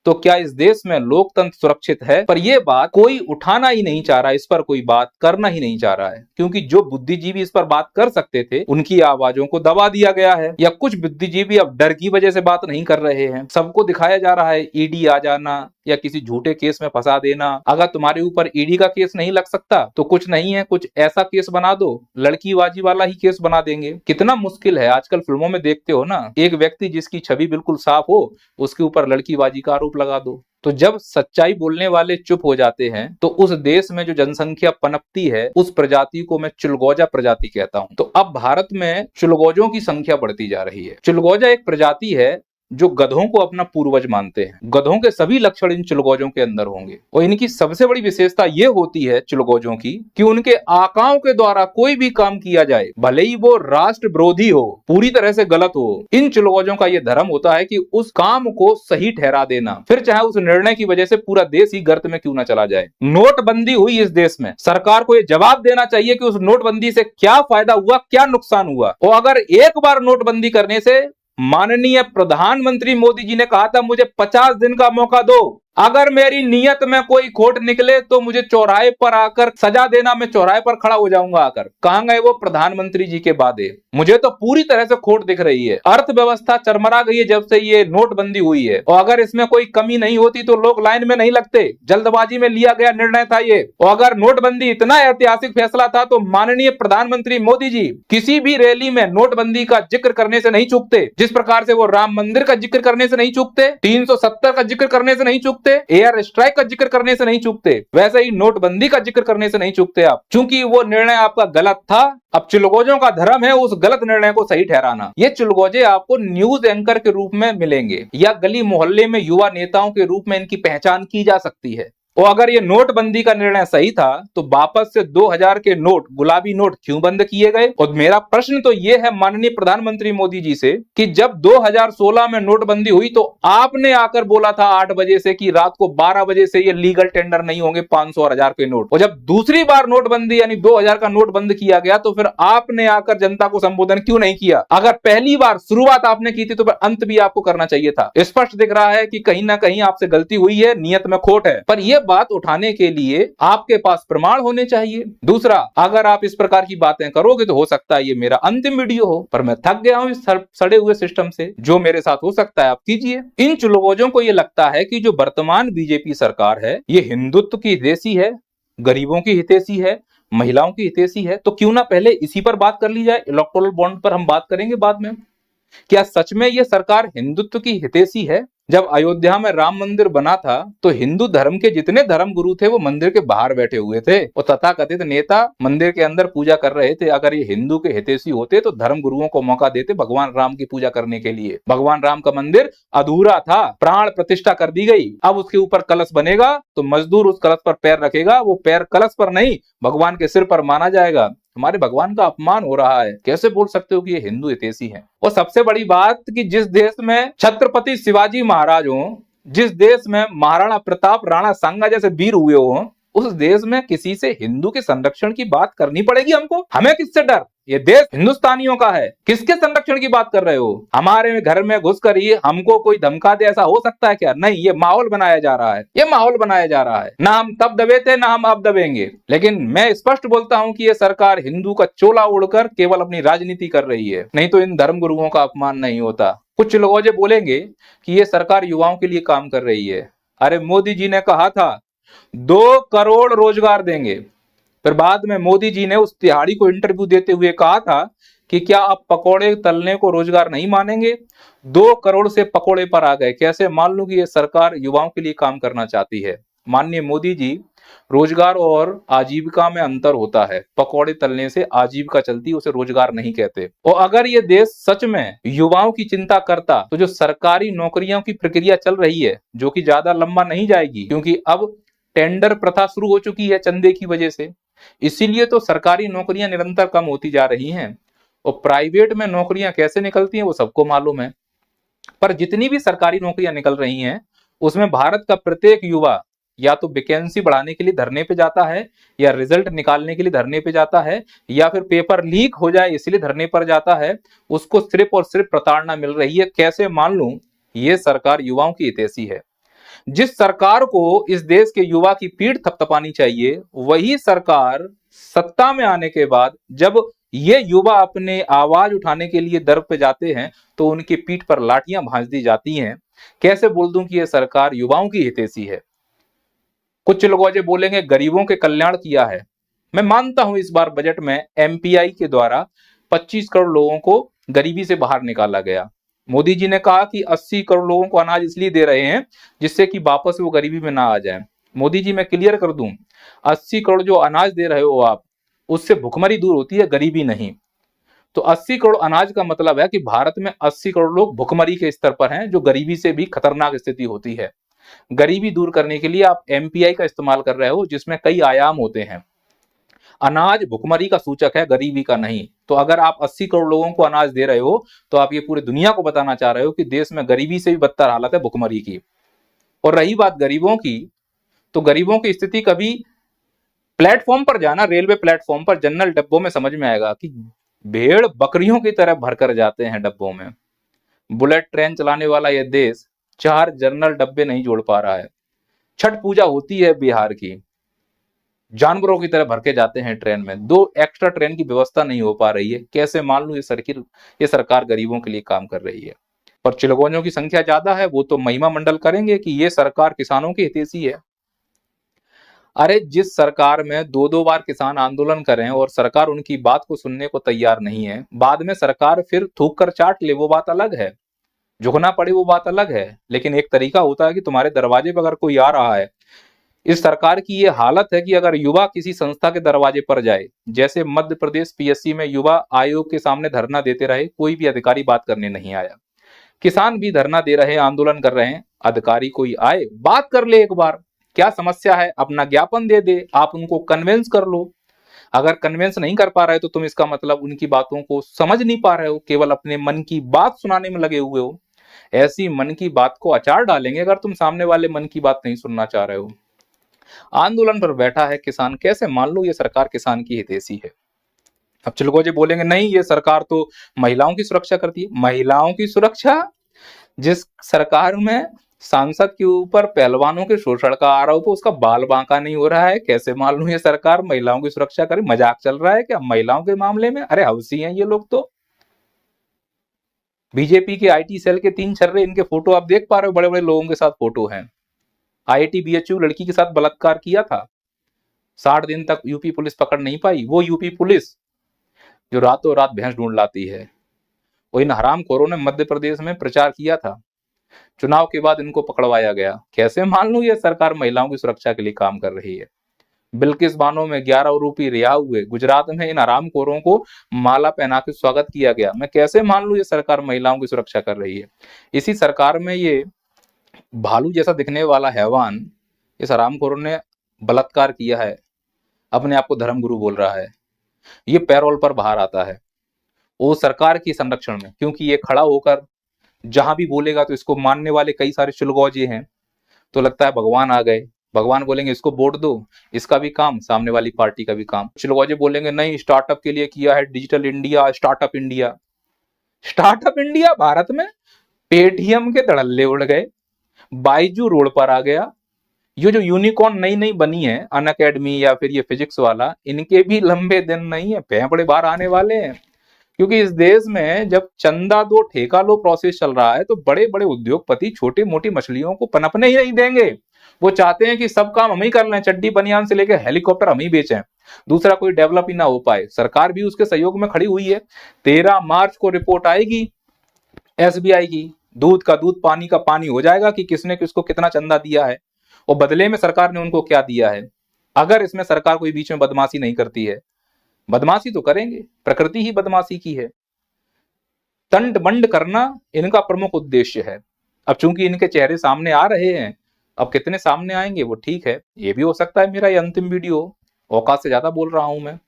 तो क्या इस देश में लोकतंत्र सुरक्षित है? पर यह बात कोई उठाना ही नहीं चाह रहा, इस पर कोई बात करना ही नहीं चाह रहा है, क्योंकि जो बुद्धिजीवी इस पर बात कर सकते थे उनकी आवाजों को दबा दिया गया है, या कुछ बुद्धिजीवी अब डर की वजह से बात नहीं कर रहे हैं। सबको दिखाया जा रहा है ईडी आ जाना या किसी झूठे केस में फंसा देना। अगर तुम्हारे ऊपर ईडी का केस नहीं लग सकता तो कुछ नहीं है, कुछ ऐसा केस बना दो, लड़कीबाजी वाला ही केस बना देंगे। कितना मुश्किल है। आजकल फिल्मों में देखते हो ना, एक व्यक्ति जिसकी छवि बिल्कुल साफ हो उसके ऊपर लड़कीबाजी का आरोप लगा दो। तो जब सच्चाई बोलने वाले चुप हो जाते हैं तो उस देश में जो जनसंख्या पनपती है उस प्रजाति को मैं चुलगोजा प्रजाति कहता हूं। तो अब भारत में चुलगोजों की संख्या बढ़ती जा रही है। चुलगोजा एक प्रजाति है जो गधों को अपना पूर्वज मानते हैं। गधों के सभी लक्षण इन चुलगोजों के अंदर होंगे, और इनकी सबसे बड़ी विशेषता यह होती है चुलगोजों की कि उनके आकाओं के द्वारा कोई भी काम किया जाए, भले ही वो राष्ट्र विरोधी हो, पूरी तरह से गलत हो, इन चुलगोजों का यह धर्म होता है कि उस काम को सही ठहरा देना, फिर चाहे उस निर्णय की वजह से पूरा देश ही गर्त में क्यों ना चला जाए। नोटबंदी हुई इस देश में, सरकार को यह जवाब देना चाहिए कि उस नोटबंदी से क्या फायदा हुआ, क्या नुकसान हुआ। और अगर एक बार नोटबंदी करने से, माननीय प्रधानमंत्री मोदी जी ने कहा था मुझे 50 दिन का मौका दो, अगर मेरी नीयत में कोई खोट निकले तो मुझे चौराहे पर आकर सजा देना, मैं चौराहे पर खड़ा हो जाऊंगा आकर। कहां गए वो प्रधानमंत्री जी के वादे? मुझे तो पूरी तरह से खोट दिख रही है। अर्थव्यवस्था चरमरा गई है जब से ये नोटबंदी हुई है, और अगर इसमें कोई कमी नहीं होती तो लोग लाइन में नहीं लगते। जल्दबाजी में लिया गया निर्णय था ये। और अगर नोटबंदी इतना ऐतिहासिक फैसला था तो माननीय प्रधानमंत्री मोदी जी किसी भी रैली में नोटबंदी का जिक्र करने से नहीं चूकते। जिस प्रकार से वो राम मंदिर का जिक्र करने से नहीं चूकते, 370 का जिक्र करने से नहीं चूकते, एयर स्ट्राइक का जिक्र करने से नहीं चूकते, वैसे ही नोटबंदी का जिक्र करने से नहीं चूकते आप, क्योंकि वो निर्णय आपका गलत था। अब चुलगोजों का धर्म है उस गलत निर्णय को सही ठहराना। ये चुलगोजे आपको न्यूज एंकर के रूप में मिलेंगे, या गली मोहल्ले में युवा नेताओं के रूप में इनकी पहचान की जा सकती है। और अगर ये नोटबंदी का निर्णय सही था तो वापस से 2000 के नोट, गुलाबी नोट क्यों बंद किए गए? और मेरा प्रश्न तो ये है माननीय प्रधानमंत्री मोदी जी से कि जब 2016 में नोटबंदी हुई तो आपने आकर बोला था 8 बजे से कि रात को 12 बजे से ये लीगल टेंडर नहीं होंगे 500 और 1000 के नोट। और जब दूसरी बार नोटबंदी यानी 2000 का नोट बंद किया गया तो फिर आपने आकर जनता को संबोधन क्यों नहीं किया? अगर पहली बार शुरुआत आपने की थी तो फिर अंत भी आपको करना चाहिए था। स्पष्ट दिख रहा है कि कहीं ना कहीं आपसे गलती हुई है, नियत में खोट है। पर यह बात उठाने के लिए आपके पास प्रमाण होने चाहिए। दूसरा, अगर आप इस प्रकार की बातें करोगे तो हो सकता है ये मेरा अंतिम वीडियो हो, पर मैं थक गया हूं इस सड़े हुए सिस्टम से। जो मेरे साथ हो सकता है आप कीजिए। इन चुलगोजों को यह लगता है कि जो वर्तमान बीजेपी सरकार है ये हिंदुत्व की हितैषी है, गरीबों की हितैषी है, महिलाओं की हितैषी है। तो क्यों ना पहले इसी पर बात कर ली जाए। इलेक्टोरल बॉन्ड पर हम बात करेंगे बाद में। क्या सच में यह सरकार हिंदुत्व की हितैषी है? जब अयोध्या में राम मंदिर बना था तो हिंदू धर्म के जितने धर्म गुरु थे वो मंदिर के बाहर बैठे हुए थे, और तथाकथित नेता मंदिर के अंदर पूजा कर रहे थे। अगर ये हिंदू के हितैषी होते तो धर्म गुरुओं को मौका देते भगवान राम की पूजा करने के लिए। भगवान राम का मंदिर अधूरा था, प्राण प्रतिष्ठा कर दी गई, अब उसके ऊपर कलश बनेगा तो मजदूर उस कलश पर पैर रखेगा, वो पैर कलश पर नहीं भगवान के सिर पर माना जाएगा। हमारे भगवान का अपमान हो रहा है। कैसे बोल सकते हो कि ये हिंदू हितैषी है? और सबसे बड़ी बात कि जिस देश में छत्रपति शिवाजी महाराज हो, जिस देश में महाराणा प्रताप, राणा सांगा जैसे वीर हुए हो, उस देश में किसी से हिंदू के संरक्षण की बात करनी पड़ेगी हमको? हमें किससे डर? ये देश हिंदुस्तानियों का है, किसके संरक्षण की बात कर रहे हो? हमारे घर में घुसकर ये हमको कोई धमका दे, ऐसा हो सकता है क्या? नहीं, ये माहौल बनाया जा रहा है, ये माहौल बनाया जा रहा है। ना हम तब दबे थे ना हम अब दबेंगे। लेकिन मैं स्पष्ट बोलता हूं कि ये सरकार हिंदू का चोला उड़कर केवल अपनी राजनीति कर रही है, नहीं तो इन धर्म गुरुओं का अपमान नहीं होता। कुछ लोग जो बोलेंगे कि ये सरकार युवाओं के लिए काम कर रही है। अरे मोदी जी ने कहा था 2 करोड़ रोजगार देंगे, फिर बाद में मोदी जी ने उस तिहाड़ी को इंटरव्यू देते हुए कहा था कि क्या आप पकोड़े तलने को रोजगार नहीं मानेंगे? 2 करोड़ से पकोड़े पर आ गए। कैसे मान लूं कि ये सरकार युवाओं के लिए काम करना चाहती है? माननीय मोदी जी, रोजगार और आजीविका में अंतर होता है। पकोड़े तलने से आजीविका चलती, उसे रोजगार नहीं कहते। और अगर ये देश सच में युवाओं की चिंता करता तो जो सरकारी नौकरियों की प्रक्रिया चल रही है, जो कि ज्यादा लंबा नहीं जाएगी, क्योंकि अब टेंडर प्रथा शुरू हो चुकी है चंदे की वजह से, इसीलिए तो सरकारी नौकरियां निरंतर कम होती जा रही हैं। और प्राइवेट में नौकरियां कैसे निकलती हैं वो सबको मालूम है। पर जितनी भी सरकारी नौकरियां निकल रही हैं उसमें भारत का प्रत्येक युवा या तो वैकेंसी बढ़ाने के लिए धरने पे जाता है, या रिजल्ट निकालने के लिए धरने पे जाता है, या फिर पेपर लीक हो जाए इसलिए धरने पर जाता है। उसको सिर्फ और सिर्फ प्रताड़ना मिल रही है। कैसे मान लूं ये सरकार युवाओं की हितैषी है? जिस सरकार को इस देश के युवा की पीठ थपथपानी चाहिए, वही सरकार सत्ता में आने के बाद जब ये युवा अपने आवाज उठाने के लिए दर पे जाते हैं तो उनकी पीठ पर लाठियां भांज दी जाती हैं। कैसे बोल दूं कि यह सरकार युवाओं की हितैषी है। कुछ लोग अजय बोलेंगे गरीबों के कल्याण किया है। मैं मानता हूं इस बार बजट में एमपीआई के द्वारा 25 करोड़ लोगों को गरीबी से बाहर निकाला गया। मोदी जी ने कहा कि 80 करोड़ लोगों को अनाज इसलिए दे रहे हैं जिससे कि वापस वो गरीबी में ना आ जाए। मोदी जी मैं क्लियर कर दूं, 80 करोड़ जो अनाज दे रहे हो आप, उससे भुखमरी दूर होती है, गरीबी नहीं। तो 80 करोड़ अनाज का मतलब है कि भारत में 80 करोड़ लोग भुखमरी के स्तर पर हैं, जो गरीबी से भी खतरनाक स्थिति होती है। गरीबी दूर करने के लिए आप एमपीआई का इस्तेमाल कर रहे हो, जिसमें कई आयाम होते हैं। अनाज भुखमरी का सूचक है, गरीबी का नहीं। तो अगर आप 80 करोड़ लोगों को अनाज दे रहे हो तो आप ये पूरी दुनिया को बताना चाह रहे हो कि देश में गरीबी से भी बदतर हालत है, भुखमरी की। और रही बात गरीबों की, तो गरीबों की स्थिति कभी प्लेटफॉर्म पर जाना, रेलवे प्लेटफॉर्म पर जनरल डब्बों में समझ में आएगा कि भेड़ बकरियों की तरह भरकर जाते हैं डब्बों में। बुलेट ट्रेन चलाने वाला यह देश 4 जनरल डब्बे नहीं जोड़ पा रहा है। छठ पूजा होती है बिहार की, जानवरों की तरह भर के जाते हैं ट्रेन में, 2 एक्स्ट्रा ट्रेन की व्यवस्था नहीं हो पा रही है। कैसे मान लूं ये सरकार गरीबों के लिए काम कर रही है। पर चिलगोजों की संख्या ज्यादा है, वो तो महिमा मंडल करेंगे कि ये सरकार किसानों की हितैषी है। अरे जिस सरकार में 2-2 बार किसान आंदोलन करें और सरकार उनकी बात को सुनने को तैयार नहीं है, बाद में सरकार फिर थूक कर चाट ले, वो बात अलग है। झुकना पड़े वो बात अलग है। लेकिन एक तरीका होता है कि तुम्हारे दरवाजे पर अगर कोई आ रहा है। इस सरकार की ये हालत है कि अगर युवा किसी संस्था के दरवाजे पर जाए, जैसे मध्य प्रदेश पीएससी में युवा आयोग के सामने धरना देते रहे, कोई भी अधिकारी बात करने नहीं आया। किसान भी धरना दे रहे हैं, आंदोलन कर रहे हैं, अधिकारी कोई आए बात कर ले, एक बार क्या समस्या है, अपना ज्ञापन दे दे, आप उनको कन्विंस कर लो। अगर कन्विंस नहीं कर पा रहे तो तुम इसका मतलब उनकी बातों को समझ नहीं पा रहे हो, केवल अपने मन की बात सुनाने में लगे हुए हो। ऐसी मन की बात को अचार डालेंगे अगर तुम सामने वाले मन की बात नहीं सुनना चाह रहे हो। आंदोलन पर बैठा है किसान, कैसे मान लो ये सरकार किसान की हितैषी है। अब चिलगोजे बोलेंगे नहीं ये सरकार तो महिलाओं की सुरक्षा करती है। महिलाओं की सुरक्षा? जिस सरकार में सांसद के ऊपर पहलवानों के शोषण का आरोप हो, उसका बाल बांका नहीं हो रहा है, कैसे मान लूं ये सरकार महिलाओं की सुरक्षा करे? मजाक चल रहा है क्या महिलाओं के मामले में? अरे हौसी हैं ये लोग। तो बीजेपी के आईटी सेल के 3 छर्रे, इनके फोटो आप देख पा रहे हो, बड़े बड़े लोगों के साथ फोटो हैं। आईआईटी बीएचयू लड़की के साथ बलात्कार किया था, 60 दिन तक यूपी पुलिस पकड़ नहीं पाई। वो यूपी पुलिस जो रातों रात भैंस ढूंढ लाती है। वो इन हरामखोरों ने मध्य प्रदेश में प्रचार किया था, चुनाव के बाद इनको पकड़वाया गया। कैसे मान लूं ये सरकार महिलाओं की सुरक्षा के लिए काम कर रही है। बिल्किस बानो में 11 आरोपी रिहा हुए, गुजरात में इन हरामखोरों को माला पहना के स्वागत किया गया। मैं कैसे मान लूं ये सरकार महिलाओं की सुरक्षा कर रही है। इसी सरकार में ये भालू जैसा दिखने वाला हैवान, इस हरामखोरों ने बलात्कार किया है, अपने आप को धर्मगुरु बोल रहा है। ये पैरोल पर बाहर आता है वो सरकार की संरक्षण में, क्योंकि ये खड़ा होकर जहां भी बोलेगा तो इसको मानने वाले कई सारे चुलगौजे हैं। तो लगता है भगवान आ गए, भगवान बोलेंगे इसको वोट दो, इसका भी काम, सामने वाली पार्टी का भी काम। चुलगौजे बोलेंगे नहीं स्टार्टअप के लिए किया है, digital India, startup India. Startup India Bharat में पेटीएम के धड़ल्ले उड़ गए, बाइजू रोड पर आ गया। ये जो यूनिकॉर्न नई नई बनी है, अनअकैडमी या फिर ये फिजिक्स वाला, इनके भी लंबे दिन नहीं है, फेफड़े बाहर आने वाले हैं। क्योंकि इस देश में जब चंदा दो ठेका लो प्रोसेस चल रहा है, तो बड़े बड़े उद्योगपति छोटी मोटी मछलियों को पनपने ही नहीं देंगे। वो चाहते हैं कि सब काम हम ही कर लें, चड्डी बनियान से लेकर हेलीकॉप्टर हम ही बेचें, दूसरा कोई डेवलप ही ना हो पाए। सरकार भी उसके सहयोग में खड़ी हुई है। 13 मार्च को रिपोर्ट आएगी एसबीआई की, दूध का दूध पानी का पानी हो जाएगा कि किसने किसको कितना चंदा दिया है और बदले में सरकार ने उनको क्या दिया है। अगर इसमें सरकार कोई बीच में बदमाशी नहीं करती है, बदमाशी तो करेंगे, प्रकृति ही बदमाशी की है। तंड बंड करना इनका प्रमुख उद्देश्य है। अब चूंकि इनके चेहरे सामने आ रहे हैं, अब कितने सामने आएंगे वो ठीक है, ये भी हो सकता है मेरा ये अंतिम वीडियो, औकात से ज्यादा बोल रहा हूं मैं।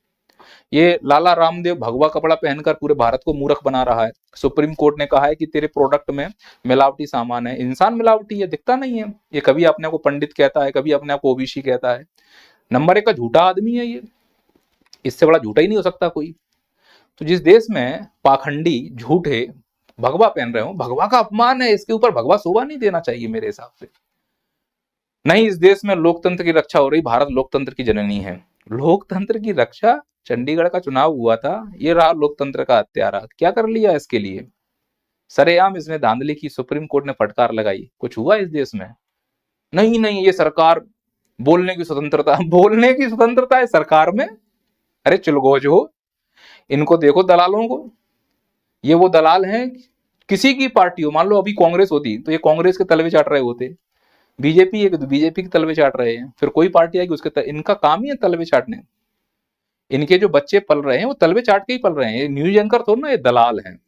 ये लाला रामदेव भगवा कपड़ा पहनकर पूरे भारत को मूर्ख बना रहा है। सुप्रीम कोर्ट ने कहा है कि तेरे प्रोडक्ट में मिलावटी सामान है। इंसान मिलावटी है, दिखता नहीं है। ये कभी अपने को पंडित कहता है, कभी अपने आप को ओबीसी कहता है। नंबर 1 का झूठा आदमी है ये, इससे बड़ा झूठा ही नहीं हो सकता कोई। तो जिस देश में पाखंडी झूठे भगवा पहन रहे हो, भगवा का अपमान है, इसके ऊपर भगवा शोभा नहीं देना चाहिए मेरे हिसाब से। नहीं, इस देश में लोकतंत्र की रक्षा हो रही, भारत लोकतंत्र की जननी है। लोकतंत्र की रक्षा, चंडीगढ़ का चुनाव हुआ था, ये रहा लोकतंत्र का हत्यारा। क्या कर लिया इसके लिए? सरेआम इसने धांधली की, सुप्रीम कोर्ट ने फटकार लगाई, कुछ हुआ इस देश में? नहीं नहीं, ये सरकार, बोलने की स्वतंत्रता बोलने की स्वतंत्रता है सरकार में? अरे चुलगोज हो, इनको देखो दलालों को। ये वो दलाल हैं, किसी की पार्टी हो, मान लो अभी कांग्रेस होती तो ये कांग्रेस के तलवे चाट रहे होते, बीजेपी है तो बीजेपी के तलवे चाट रहे हैं, फिर कोई पार्टी आएगी उसके इनका काम ही है तलवे चाटने। इनके जो बच्चे पल रहे हैं वो तलवे चाट के ही पल रहे हैं, ये न्यूज एंकर थोड़ा ना, ये दलाल हैं।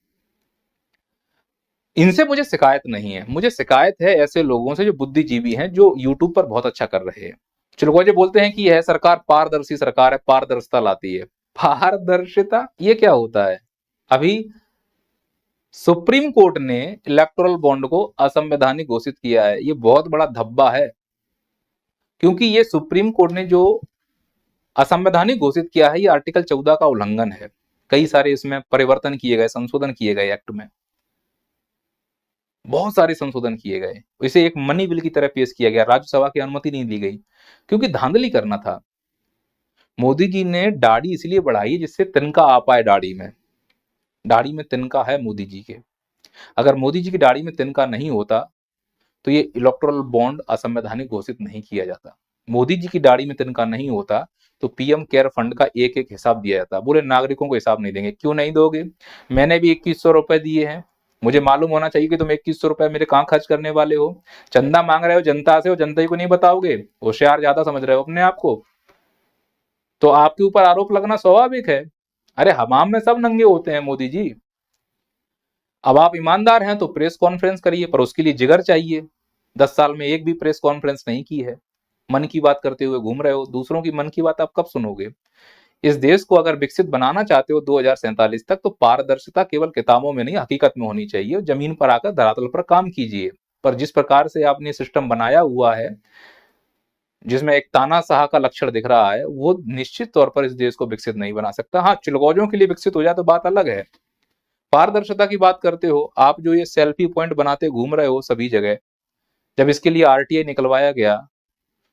इनसे मुझे शिकायत नहीं है, मुझे शिकायत है ऐसे लोगों से जो बुद्धिजीवी हैं, जो यूट्यूब पर बहुत अच्छा कर रहे हैं। चिलगोजे बोलते हैं कि यह सरकार पारदर्शी सरकार है, पारदर्शिता लाती है। पारदर्शिता ये क्या होता है? अभी सुप्रीम कोर्ट ने इलेक्टोरल बॉन्ड को असंवैधानिक घोषित किया है, ये बहुत बड़ा धब्बा है, क्योंकि ये सुप्रीम कोर्ट ने जो असंवैधानिक घोषित किया है, ये आर्टिकल 14 का उल्लंघन है। कई सारे इसमें परिवर्तन किए गए, संशोधन किए गए, एक्ट में बहुत सारे संशोधन किए गए, इसे एक मनी बिल की तरह पेश किया गया, राज्यसभा की अनुमति नहीं दी गई, क्योंकि धांधली करना था। मोदी जी ने दाढ़ी इसलिए बढ़ाई जिससे तिनका आ पाए दाढ़ी में। दाढ़ी में तिनका है मोदी जी के, अगर मोदी जी की दाढ़ी में तिनका नहीं होता तो ये इलेक्टोरल बॉन्ड असंवैधानिक घोषित नहीं किया जाता। मोदी जी की दाढ़ी में तिनका नहीं होता तो पीएम केयर फंड का एक एक हिसाब दिया जाता। बोले नागरिकों को हिसाब नहीं देंगे, क्यों नहीं दोगे? मैंने भी 2100 रुपए दिए हैं, मुझे मालूम होना चाहिए कि तुम 2100 रुपए मेरे कहाँ खर्च करने वाले हो। चंदा मांग रहे हो जनता से, हो जनता को नहीं बताओगे, होशियार ज्यादा समझ रहे हो अपने आप को, तो आपके ऊपर आरोप लगना स्वाभाविक है। अरे हमाम में सब नंगे होते हैं मोदी जी। अब आप ईमानदार हैं तो प्रेस कॉन्फ्रेंस करिए, पर उसके लिए जिगर चाहिए। 10 साल में एक भी प्रेस कॉन्फ्रेंस नहीं की है, मन की बात करते हुए घूम रहे हो। दूसरों की मन की बात आप कब सुनोगे? इस देश को अगर विकसित बनाना चाहते हो 2047 तक, तो पारदर्शिता केवल किताबों में नहीं, हकीकत में होनी चाहिए। जमीन पर आकर धरातल पर काम कीजिए। पर जिस प्रकार से आपने सिस्टम बनाया हुआ है, जिसमें एक तानाशाह का लक्षण दिख रहा है, वो निश्चित तौर पर इस देश को विकसित नहीं बना सकता। हाँ, चिलगोजों के लिए विकसित हो जाए तो बात अलग है। पारदर्शिता की बात करते हो आप, जो ये सेल्फी पॉइंट बनाते घूम रहे हो सभी जगह, जब इसके लिए आरटीआई निकलवाया गया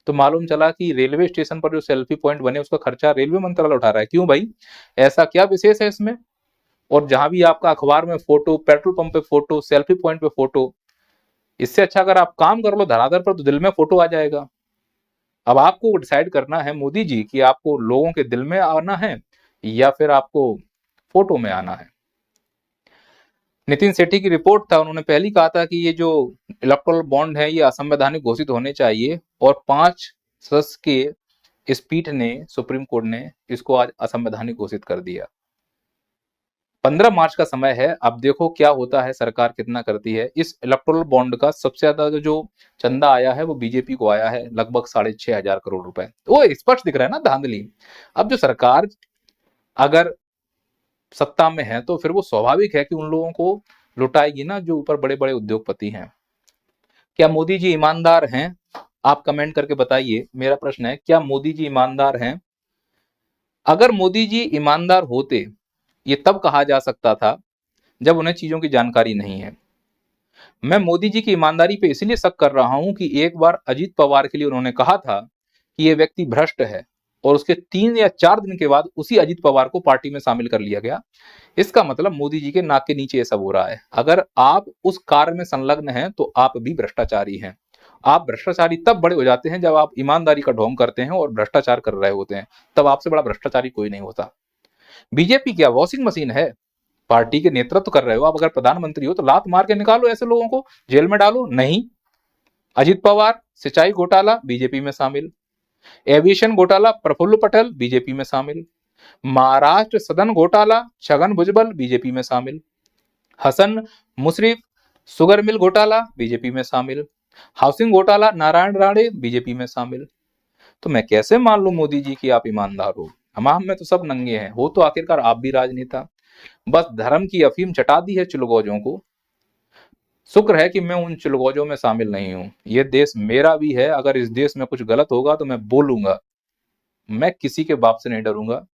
तो मालूम चला कि रेलवे स्टेशन पर जो सेल्फी पॉइंट बने उसका खर्चा रेलवे मंत्रालय उठा रहा है। क्यों भाई, ऐसा क्या विशेष है इसमें? और जहां भी आपका अखबार में फोटो, पेट्रोल पंप पे फोटो, सेल्फी पॉइंट पे फोटो, इससे अच्छा अगर आप काम कर लो धरातल पर तो दिल में फोटो आ जाएगा। अब आपको डिसाइड करना है मोदी जी कि आपको लोगों के दिल में आना है या फिर आपको फोटो में आना है। नितिन सेठी की रिपोर्ट था, उन्होंने पहले ही कहा था कि ये जो इलेक्टोरल बॉन्ड है ये असंवैधानिक घोषित होने चाहिए, और 5 सदस्य के इस पीठ ने, सुप्रीम कोर्ट ने इसको आज असंवैधानिक घोषित कर दिया। 15 मार्च का समय है, अब देखो क्या होता है, सरकार कितना करती है। इस इलेक्टोरल बॉन्ड का सबसे ज्यादा जो चंदा आया है वो बीजेपी को आया है, लगभग 6,500 करोड़ रुपए। वो स्पष्ट दिख रहा है ना धांधली। अब जो सरकार अगर सत्ता में है तो फिर वो स्वाभाविक है कि उन लोगों को लुटाएगी ना जो ऊपर बड़े बड़े उद्योगपति हैं। क्या मोदी जी ईमानदार हैं? आप कमेंट करके बताइए। मेरा प्रश्न है, क्या मोदी जी ईमानदार हैं? अगर मोदी जी ईमानदार होते, ये तब कहा जा सकता था जब उन्हें चीजों की जानकारी नहीं है। मैं मोदी जी की ईमानदारी पे इसलिए शक कर रहा हूं कि एक बार अजीत पवार के लिए उन्होंने कहा था कि ये व्यक्ति भ्रष्ट है, और उसके 3 या 4 दिन के बाद उसी अजीत पवार को पार्टी में शामिल कर लिया गया। इसका मतलब मोदी जी के नाक के नीचे ये सब हो रहा है। अगर आप उस कार्य में संलग्न हैं तो आप भी भ्रष्टाचारी हैं। आप भ्रष्टाचारी तब बड़े हो जाते हैं जब आप ईमानदारी का ढोंग करते हैं और भ्रष्टाचार कर रहे होते हैं, तब आपसे बड़ा भ्रष्टाचारी कोई नहीं होता। बीजेपी क्या वॉशिंग मशीन है? पार्टी के नेतृत्व कर रहे हो आप, अगर प्रधानमंत्री हो तो लात मार के निकालो ऐसे लोगों को, जेल में डालो। नहीं, अजीत पवार सिंचाई घोटाला बीजेपी में शामिल, एविएशन घोटाला प्रफुल्ल पटेल बीजेपी में शामिल, महाराष्ट्र सदन घोटाला छगन भुजबल बीजेपी में शामिल, हसन मुशर्रफ शुगर मिल घोटाला बीजेपी में शामिल, हाउसिंग घोटाला नारायण राणे बीजेपी में शामिल। तो मैं कैसे मान लूं मोदी जी की आप ईमानदार हो? हमाम में तो सब नंगे हैं, हो तो आखिरकार आप भी राजनेता। बस धर्म की अफीम चटा दी है चिलगोजों को। शुक्र है कि मैं उन चिलगोजों में शामिल नहीं हूं। यह देश मेरा भी है, अगर इस देश में कुछ गलत होगा तो मैं बोलूंगा। मैं किसी के बाप से नहीं डरूंगा।